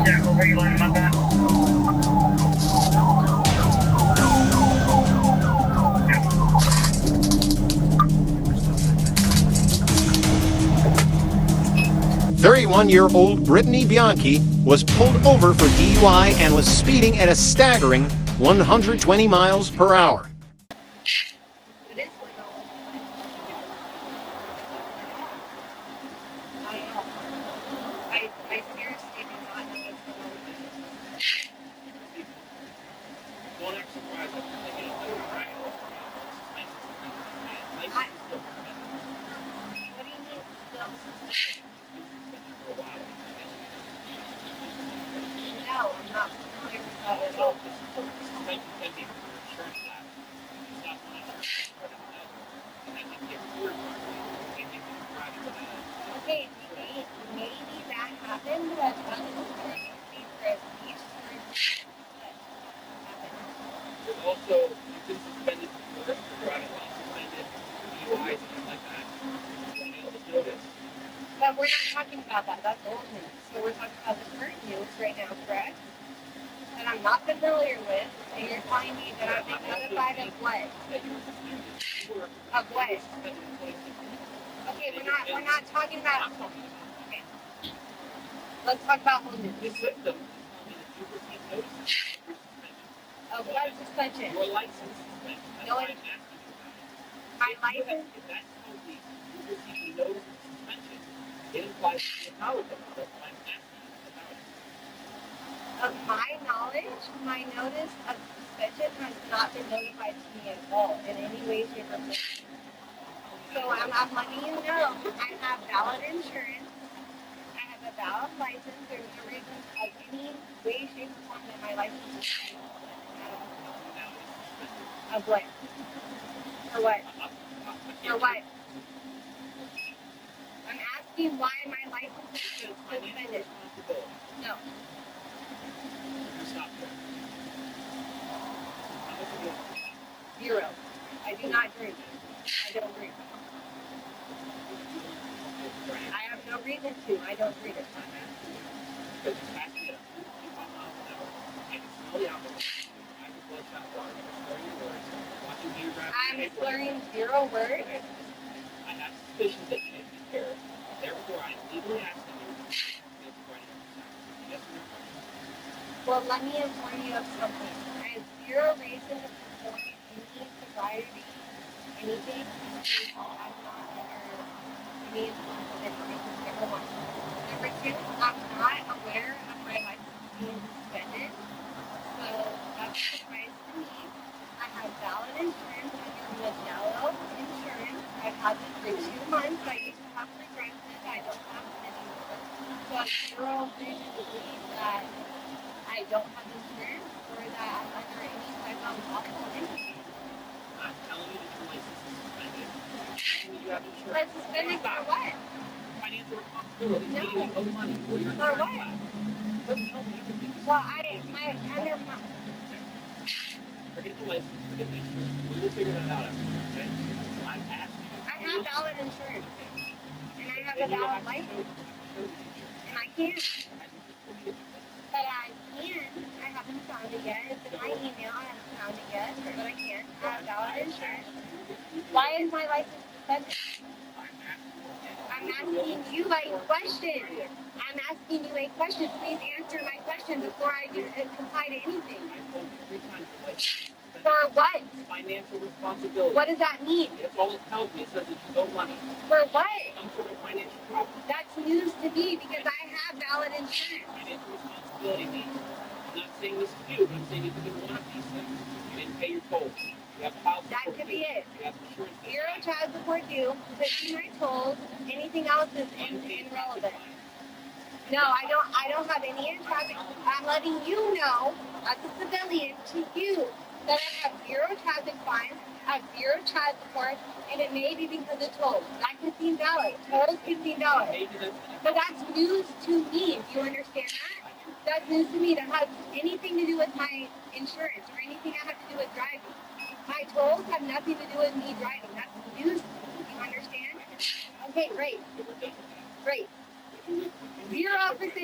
Yeah, where are you lining up at? 31-year-old Brittany Bianchi was pulled over for DUI and was speeding at a staggering 120 miles per hour. Okay, maybe that happened, but that's not also, you've been suspended for driving while suspended, DUIs, and things like that. Notice. But we're not talking about that. That's old news. So we're talking about the current news right now, correct? That I'm not familiar with, and you're telling me that I've been notified of what? Of what? Okay, we're not talking about. Okay. Let's talk about old news. This system is telling me that you received notice of what suspension? Your license suspension. That's why I'm asking you about it. My license? If that tells me you received a notice of suspension, it implies that you acknowledge about it. That's why I'm asking you about it. Of my knowledge, my notice of suspension has not been notified to me at all in any way, shape, or form. So I'm letting you know I have valid insurance. I have a valid license. There's no reason of any way, shape, or form that my license is suspended. Of what? For what? For what? I'm asking why my license is suspended. No. Zero. I do not drink. I don't drink. I have no reason to. I don't drink it. I'm slurring zero words. I have suspicions that you may be impaired. Therefore, I am legally asking you to yes or no question. Well, let me inform you of something. I have zero reason to perform any sobriety, anything. I'm not under any influence of anything. Number one. Number two, I'm not aware of my license being suspended. So that's a surprise to me. I have valid insurance under Modelo Insurance. I've had it for 2 months. I used to have progressive. I don't have it anymore. So I have zero reason to believe that I don't have insurance or that I'm under any type of lawful entity. I'm telling you that your license is suspended. I'm telling you have insurance. But suspended for what? Financial responsibility. No. Meaning you owe money for your For insurance what? class. Doesn't tell me everything. Well, under my. Forget the license, forget the insurance. We will figure that out after, okay? I'm asking you. I have valid insurance. And I have a valid license. And I can't. But I can. I haven't found it yet. It's in my email. I haven't found it yet. But I can. I have valid insurance. Why is my license suspended? I'm asking you a question. I'm asking you a question. Please answer my question before I do comply to anything. For what? Financial responsibility. What does that mean? That's all it tells me. It says that you owe money. For what? Some sort of financial problem. That's news to me because I have valid insurance. Financial responsibility means, I'm not saying this to you, but I'm saying if you did one of these things, you didn't pay your tolls. You have child support. That could be it. You have insurance. Zero child support due, 50 my tolls, anything else is irrelevant. No, I don't have any in traffic. I'm letting you know, as a civilian, to you, that I have zero traffic fines, I have zero child support, and it may be because of tolls. That could seem valid. Tolls could seem valid. But that's news to me. Do you understand that? That's news to me. That has anything to do with my insurance or anything I have to do with driving. My tolls have nothing to do with me driving. That's news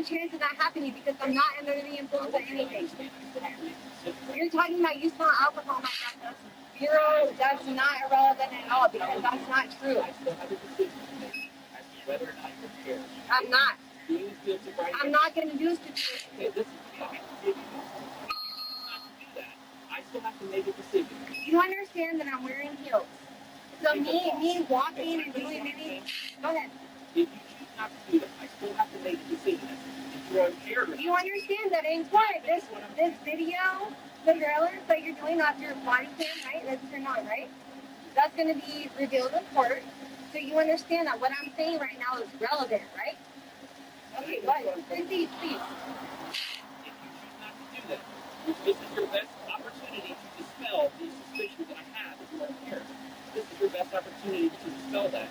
a chance of that happening because I'm not under the influence of anything. You're talking about you smell alcohol, my God. That's not irrelevant at all because that's not true. I'm not. I'm not going to do stupid. I still have to make a decision. You understand that I'm wearing heels. So me walking and doing anything. Go ahead. If you choose not to do that, I still have to make a decision. If you're unfair, You understand that in court, this video, the trailers that you're doing off your body cam, right? That's turned on, right? That's going to be revealed in court. So you understand that what I'm saying right now is relevant, right? Okay, go ahead. Proceed, please. if you choose not to do that, this is your best opportunity to dispel these suspicions that I have that you are here. This is your best opportunity to dispel that.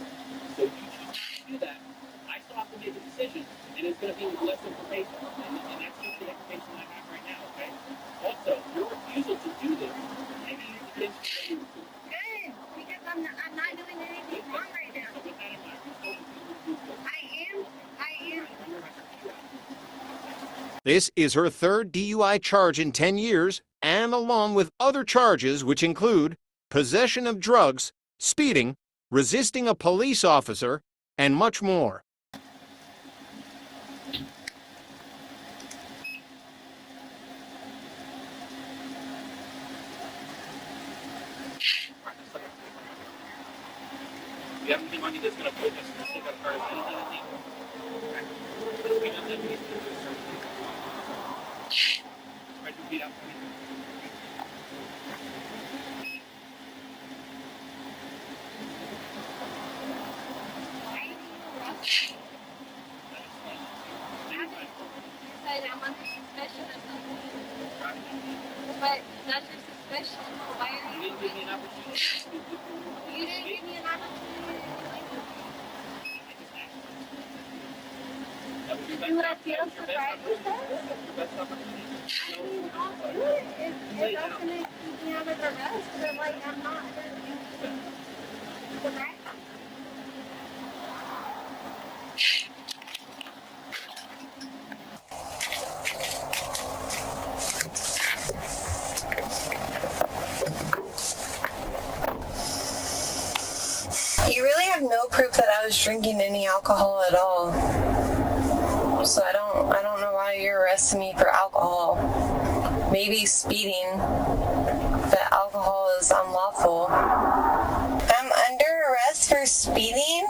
So if you choose not to do that, I still have to make a decision, and it's going to be with less information. And that's just the information I have right now, okay? Also, your refusal to do this, maybe you can convince me that you Good, because I'm not doing anything wrong right now. So with that in mind, you're told to do this. I am. This is her third DUI charge in 10 years, and along with other charges which include possession of drugs, speeding, resisting a police officer, and much more. You have any money that's going to put us in the state of card of anything illegal. Okay? Because we know that we need to do certain things. Try to repeat out for me. Said I'm under suspicion of something. But that's your suspicion. Why are You you didn't give me an opportunity. You didn't give me an opportunity. That was your Do what I best feel opportunity. sobriety Your best opportunity. I mean, I'll do it if that's going to keep me out of arrest. But, like, I'm not going to do it. Correct? You really have no proof that I was drinking any alcohol at all. So I don't know why you're arresting me for alcohol. Maybe speeding, but alcohol is unlawful. I'm under arrest for speeding?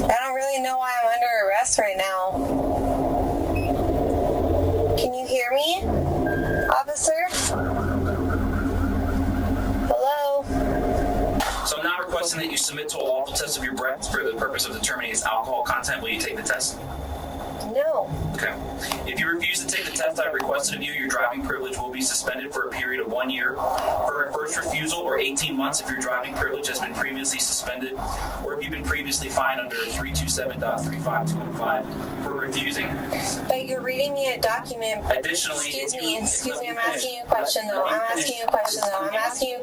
I don't really know why I'm under arrest right now. Can you hear me, officer? Hello? So I'm not requesting that you submit to a lawful test of your breath for the purpose of determining its alcohol content. Will you take the test? No. Okay. If you refuse to take the test I've requested of you, your driving privilege will be suspended for a period of 1 year. For a first refusal, or 18 months if your driving privilege has been previously suspended, or if you've been previously fined under 327.35205 for refusing. But you're reading me a document. Additionally, Excuse me, I'm asking you a question though. I'm asking you a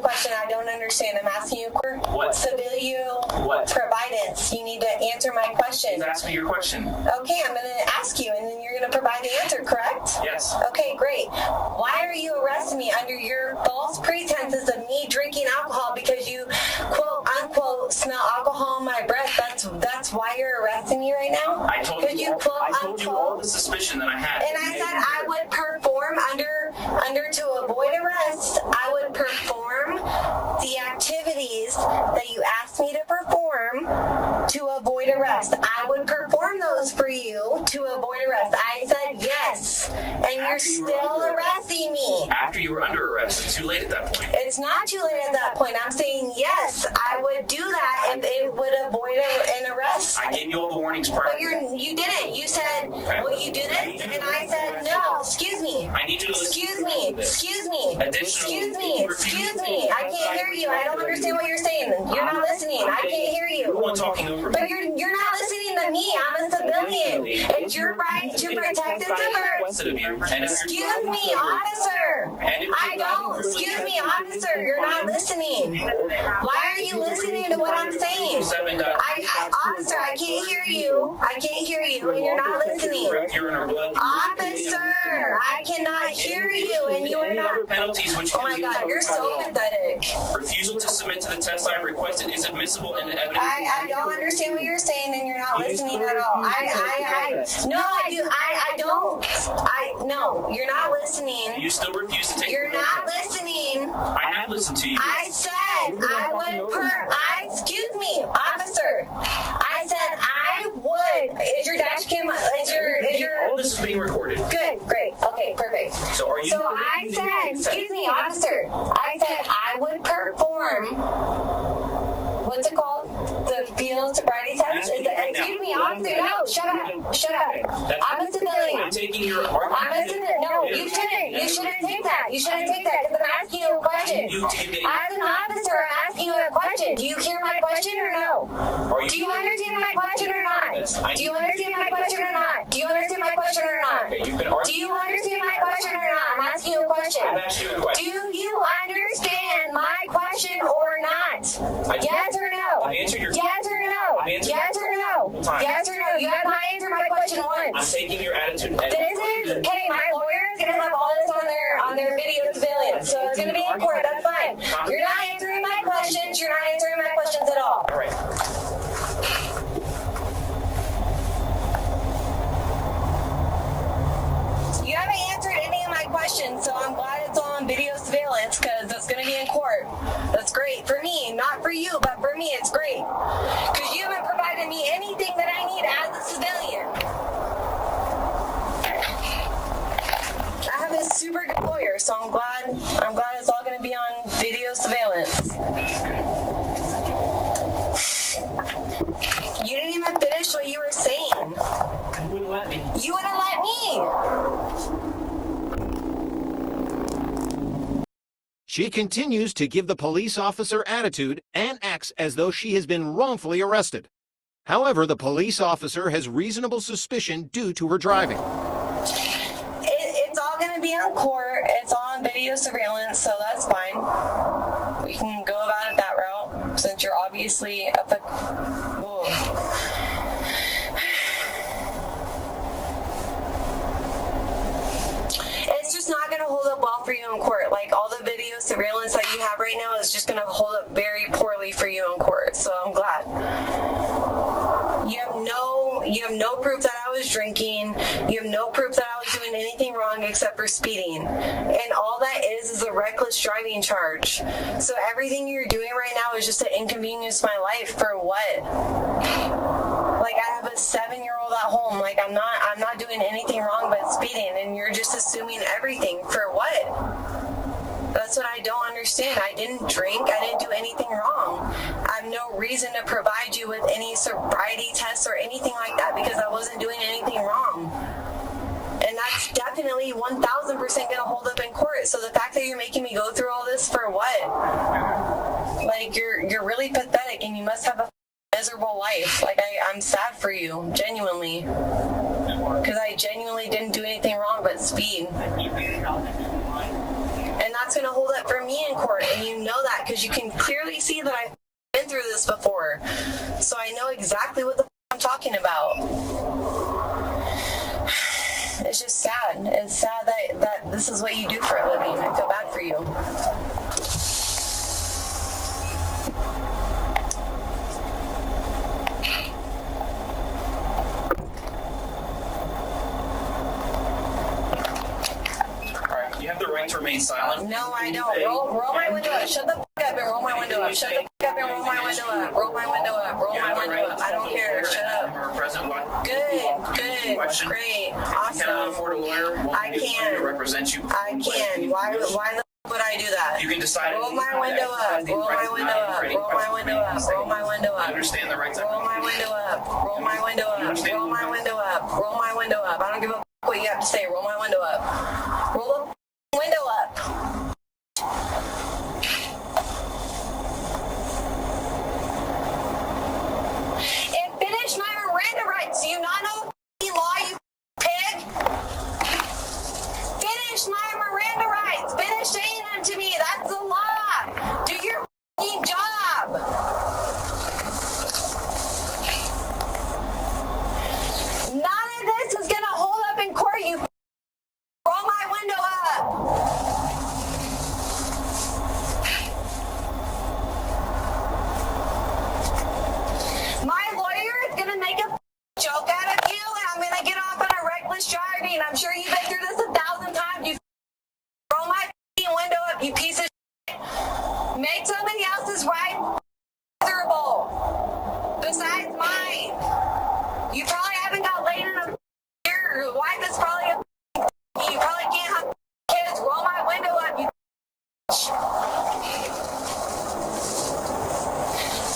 question. I don't understand. I'm asking you What? civilian What? providence. You need to answer my question. Please ask me your question. Okay, I'm going to ask you and then you're going to provide the answer, correct? Yes. Okay, great. Why are you arresting me under your false pretenses of me drinking alcohol because you quote unquote smell alcohol in my breath? That's why you're arresting me right now? I told you all the suspicion that I had. And I said I would perform under to avoid arrest. I would perform the activities that you asked me to perform to avoid arrest. I would perform those for you to avoid arrest. I said yes, and you're still arresting me. After you were under arrest, it's too late at that point. It's not too late at that point. I'm saying yes, I would do that if it would avoid an arrest. I gave you all the warnings prior. But you didn't. You said, will you do this? And I said, no. Excuse me. I need you to listen. Excuse me. Excuse me. Additionally, Excuse me. I can't hear you. I don't understand what you're saying. You're not listening. I can't hear You're the you. one talking over me. But you're not listening to me. I'm a civilian. It's your right to protect and defend. Excuse me, officer. Excuse me, officer. You're not listening. Why are you listening to what I'm saying? Officer, Officer, I can't hear you. I can't hear you, and you're not listening. You're under blood. Officer, I cannot hear you, and you are not. Penalties which Oh my God, you're so pathetic. refusal to submit to the test I have requested is admissible in the evidence. I don't understand what you're saying, and you're not listening at all. No, you're not listening. You still refuse to take. You're not listening. I have listened to you. I said I would excuse me, officer. I said I would. Is your dash cam, All this is being recorded. good, great, okay, perfect. So are you? So I said, excuse me, officer, I said I would perform, what's it called? The field sobriety test? Excuse me, officer, no, shut up. I'm a civilian. I'm taking your I'm a civilian. No, you shouldn't take that. You shouldn't take that because I'm asking you a question. As an officer, I'm asking you a question. Do you hear my question or no? Do you understand my question or not? Do you understand my question or not? Do you understand my question or not? Do you understand my question or not? I'm asking you a question. Do you understand my question or not? Yes or no? Yes or no? Yes or no? Yes or no? You have not answered my question once. I'm taking your attitude. This is okay. My lawyer is gonna have all this on their video surveillance, so it's gonna be in court. That's fine. You're not answering my questions. You're not answering my questions at all. All right. You haven't answered any of my questions, so I'm glad it's all on video surveillance because it's gonna be in court. That's great for me, not for you, but for me, it's great because you haven't provided me anything that I need as a civilian. I have a super good lawyer, so I'm glad it's all gonna be on video surveillance. You didn't even finish what you were saying. You wouldn't let me. You wouldn't let me. She continues to give the police officer attitude and acts as though she has been wrongfully arrested. However, the police officer has reasonable suspicion due to her driving. It's all going to be on court. It's all on video surveillance, so that's fine. We can go about it that route since you're obviously up at... It's just not going to hold up well for you in court. Like, all the video surveillance that you have right now is just going to hold up very poorly for you in court, so I'm glad. You have no proof that I was drinking. You have no proof that I was doing anything wrong except for speeding. And all that is a reckless driving charge. So everything you're doing right now is just to inconvenience my life for what? Like, I have a 7-year-old at home. Like, I'm not doing anything wrong but speeding, and you're just assuming everything for what? That's what I don't understand. I didn't drink. I didn't do anything wrong. I have no reason to provide you with any sobriety tests or anything like that because I wasn't doing anything wrong. And that's definitely 1,000% going to hold up in court. So the fact that you're making me go through all this for what? Like, you're really pathetic, and you must have a miserable life. Like, I'm sad for you, genuinely. Because I genuinely didn't do anything wrong but speed. And that's going to hold up for me in court, and you know that because you can clearly see that I've been through this before. So I know exactly what the I'm talking about. It's just sad. It's sad that this is what you do for a living. I feel bad for you. You have the right to remain silent. No, I don't. Roll my window up. Shut the f*** up and roll my window up. Shut the f*** up and roll my window up. Roll my window up. Roll my window up. I don't care. Shut up. Good. Great. Awesome. Cannot afford a lawyer. I can. Represent you. I can. Why the f*** would I do that? You can decide. Roll my window up. Roll my window up. Roll my window up. Roll my window up. Understand the right to. Roll my window up. Roll my window up. Roll my window up. Roll my window up. I don't give a f*** what you have to say. Roll my window up. Roll the window up. And finish my Miranda rights. Do you not know the law, you pig? Finish my Miranda rights. Finish saying them to me. That's the law. Do your f***ing job. else's right miserable besides mine. You probably haven't got laid in a year. Your wife is probably you probably can't have kids. Roll my window up, you.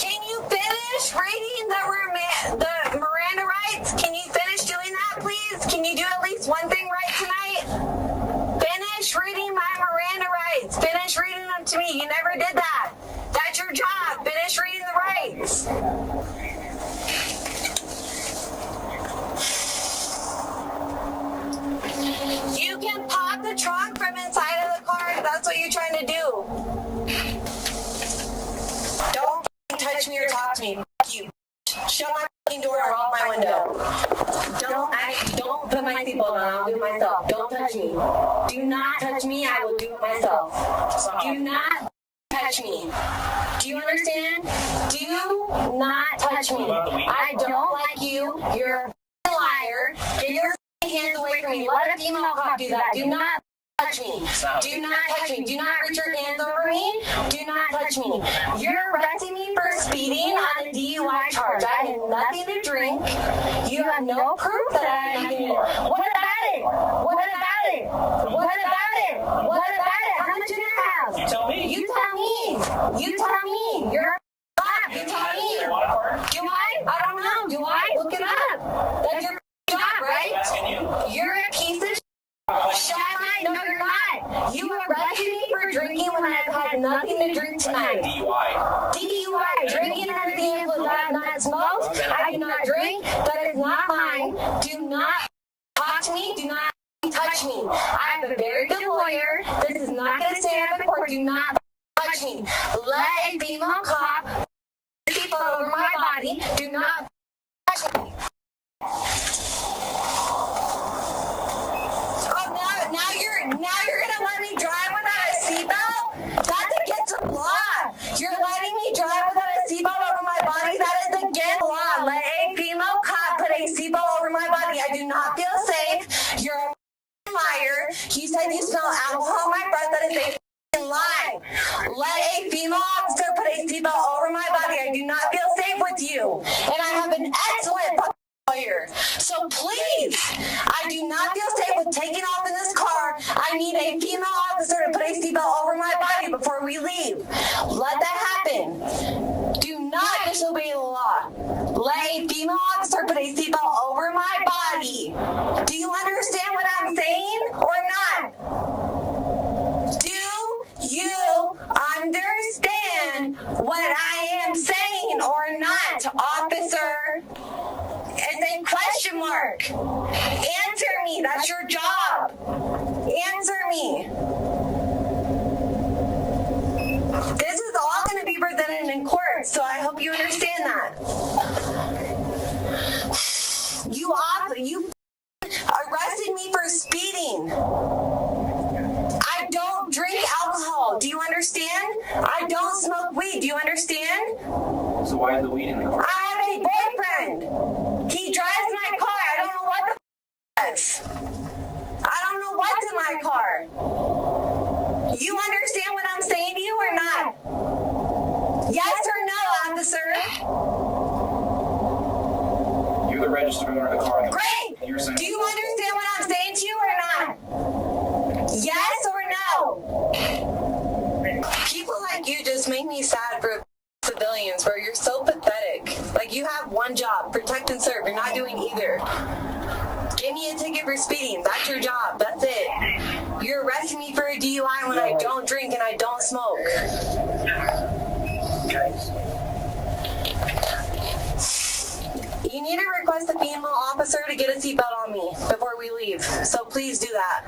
Can you finish reading the Miranda rights? Can you finish doing that, please? Can you do at least one thing right tonight? Finish reading my Miranda rights. Finish reading them to me. You never did that. That's your job. Finish reading the rights. You can pop the trunk from inside of the car if that's what you're trying to do. Don't touch me or talk to me. Fuck you. Shut my door and roll my window. Don't put my seatbelt on. I'll do it myself. Don't touch me. Do not touch me. I will do it myself. Do not touch me. Do you understand? Do not touch me. I don't like you. You're a liar. Get your hands away from me. Let a female cop do that. Do not touch me. Do not touch me. Do not reach your hands over me. Do not touch me. You're arresting me for speeding on a DUI charge. I had nothing to drink. You have no proof that I had nothing to drink. What about it? What about it? What about it? What about it? How much did you have? You tell me. You tell me. You tell me. You're a cop. You tell me. Do I? I don't know. Do I? Look it up. That's your job, right? You're a piece of shit. Shut my, no, you're not. You arrested me for drinking when I've had nothing to drink tonight. DUI. Drinking under the influence. I have not smoked. I do not drink. That is not mine. Do not talk to me. Do not touch me. I have a very good lawyer. This is not going to stand up in court. Do not touch me. Let a female cop people over my body. Do not touch me. Now you're gonna let me drive without a seatbelt? That's against the law. You're letting me drive without a seatbelt over my body? That is against the law. Let a female cop put a seatbelt over my body. I do not feel safe. You're a liar. You said you smell alcohol on my breath. That is a lie. Let a female officer put a seatbelt over my body. I do not feel safe with you. And I have an excellent lawyer. So please, I do not feel safe with taking off in this car. I need a female officer to put a seatbelt over my body before we leave. Let that happen. Do not disobey the law. Let a female officer put a seatbelt over my body. Do you understand what I'm saying or not? Do you understand what I am saying or not, officer? It's a question mark. Answer me. That's your job. Answer me. This is all going to be presented in court, so I hope you understand that. You arrested me for speeding. I don't drink alcohol. Do you understand? I don't smoke weed. Do you understand? So why is the weed in the car? I have a boyfriend. He drives my car. I don't know what the is. I don't know what's in my car. You understand what I'm saying to you or not? Yes or no, officer? You're the registered owner of the car. Great. Do you understand what I'm saying to you or not? Yes or no? People like you just make me sad for civilians, bro. You're so pathetic. Like, you have one job, protect and serve. You're not doing either. Give me a ticket for speeding. That's your job. That's it. You're arresting me for a DUI when I don't drink and I don't smoke. You need to request a female officer to get a seatbelt on me before we leave. So please do that.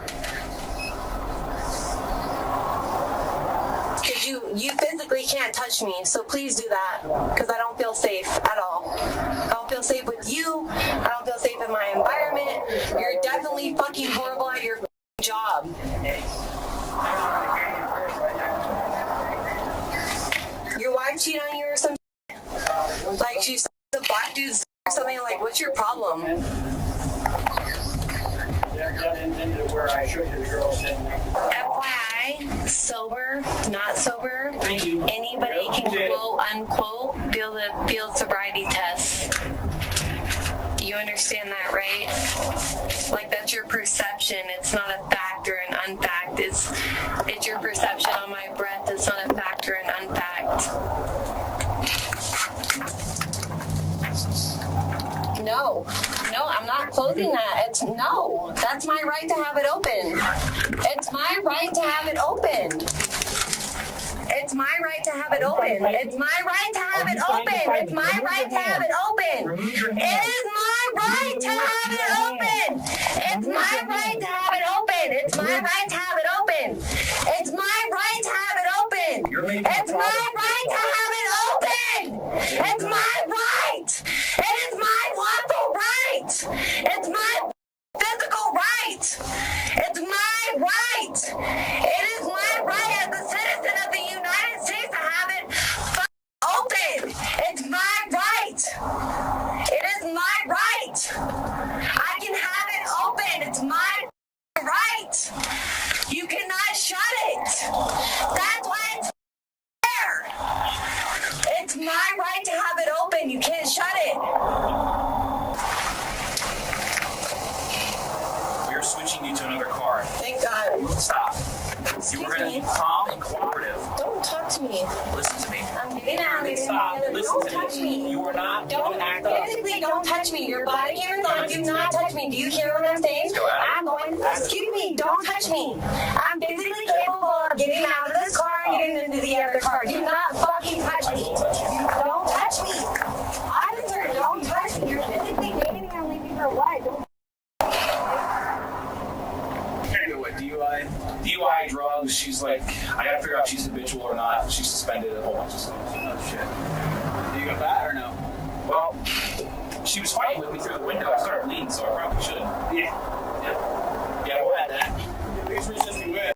Because you physically can't touch me, so please do that. Because I don't feel safe at all. I don't feel safe with you. I don't feel safe in my environment. You're definitely fucking horrible at your job. Your wife cheated on you or something? Like, she's a black dude or something? Like, what's your problem? Where I showed you the girls in. FYI, DUI, sober, not sober. Thank you. Anybody can quote unquote fail the field sobriety test. You understand that, right? Like, that's your perception. It's not a fact or an unfact. It's your perception on my breath. It's not a fact or an unfact. No, I'm not closing that. No, that's my right to have it open. It's my right to have it open. It's my right to have it open. It's my right to have it open. It's my right to have it open. It is my right to have it open. It's my right to have it open. It's my right to have it open. It's my right to have it open. It's my right to have it open. It's my right. It is my lawful right. It's my physical right. It's my right. It is my right as a citizen of the United States to have it open. It's my right. It is my right. I can have it open. It's my right. You cannot shut it. That's why it's there. It's my right to have it open. You can't shut it. We are switching you to another car. Thank God. Stop. You were going to be calm and cooperative. Don't talk to me. Listen to me. I'm getting out of here. Stop. Listen Don't to touch me. me. You are not Don't going to act up. physically don't touch me. Your body camera's on. Do not touch me. Do you hear what I'm saying? Go ahead. I'm going. Excuse me. Don't touch me. I'm physically capable of getting out of this car and getting into the other car. Do not fucking touch me. Don't touch me. Officer, don't touch me. You're physically dating and leaving for what? Don't. DUI, drugs. She's like, I gotta figure out if she's habitual or not. She's suspended a whole bunch of stuff. Oh shit. Do you got that or no? Well, she was fighting with me through the window. I started bleeding, so I probably should. Yeah.